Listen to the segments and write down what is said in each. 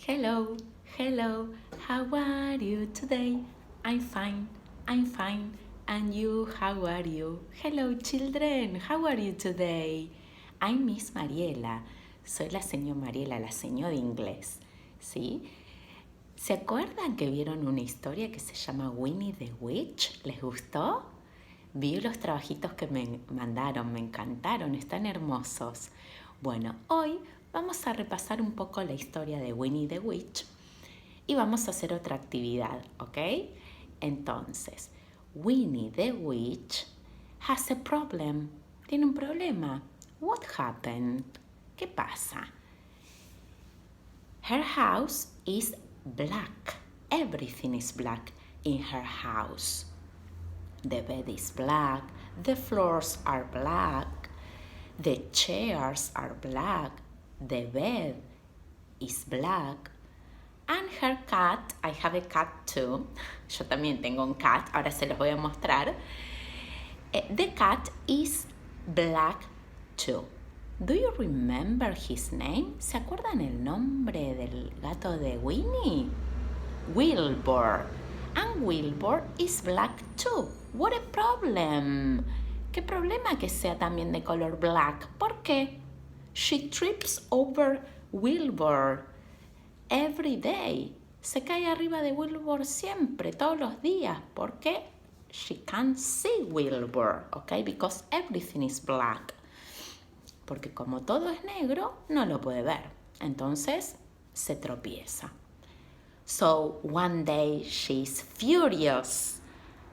Hello, hello, how are you today? I'm fine. And you, how are you? Hello, children, how are you today? I'm Miss Mariela. Soy la señor Mariela, la señor de inglés. ¿Sí? ¿Se acuerdan que vieron una historia que se llama Winnie the Witch? ¿Les gustó? Vi los trabajitos que me mandaron, me encantaron, están hermosos. Bueno, hoy vamos a repasar un poco la historia de Winnie the Witch y vamos a hacer otra actividad, ¿ok? Entonces, Winnie the Witch has a problem. Tiene un problema. What happened? ¿Qué pasa? Her house is black. Everything is black in her house. The bed is black, the floors are black, the chairs are black, the bed is black, and her cat, I have a cat too, yo también tengo un cat, ahora se los voy a mostrar. The cat is black too. Do you remember his name? ¿Se acuerdan el nombre del gato de Winnie? Wilbur. And Wilbur is black too. What a problem. ¿Qué problema que sea también de color black? ¿Por qué? She trips over Wilbur every day. Se cae arriba de Wilbur siempre, todos los días. ¿Por qué? She can't see Wilbur, okay? Because everything is black. Porque como todo es negro, no lo puede ver. Entonces, se tropieza. So one day she's furious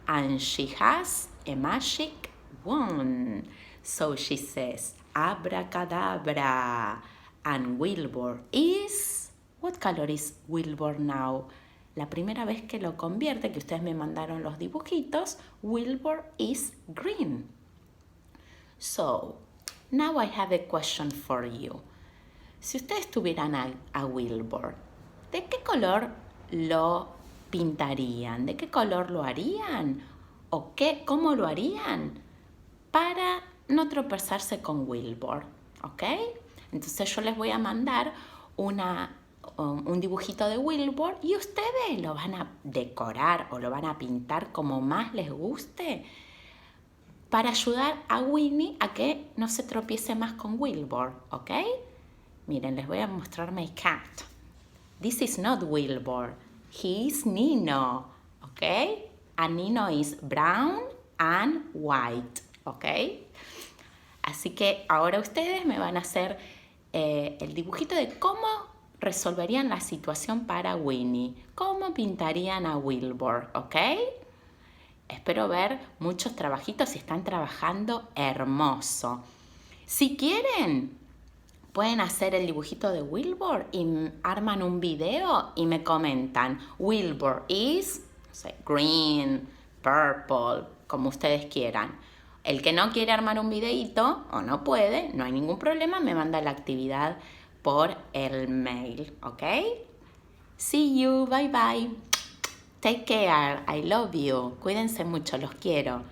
and she has a magic wand. So she says, abracadabra. And Wilbur is... What color is Wilbur now? La primera vez que lo convierte, que ustedes me mandaron los dibujitos, Wilbur is green. So, now I have a question for you. Si ustedes tuvieran a Wilbur, ¿de qué color lo pintarían? ¿De qué color lo harían? ¿O cómo lo harían? Para no tropezarse con Wilbur, ¿ok? Entonces yo les voy a mandar un dibujito de Wilbur y ustedes lo van a decorar o lo van a pintar como más les guste para ayudar a Winnie a que no se tropiece más con Wilbur, ¿ok? Miren, les voy a mostrar my cat. This is not Wilbur. He is Nino, okay? And Nino is brown and white, okay? Así que ahora ustedes me van a hacer el dibujito de cómo resolverían la situación para Winnie. Cómo pintarían a Wilbur, ¿ok? Espero ver muchos trabajitos y están trabajando hermoso. Si quieren, pueden hacer el dibujito de Wilbur y arman un video y me comentan. Wilbur is green, purple, como ustedes quieran. El que no quiere armar un videito o no puede, no hay ningún problema, me manda la actividad por el mail, ¿ok? See you, bye bye. Take care, I love you. Cuídense mucho, los quiero.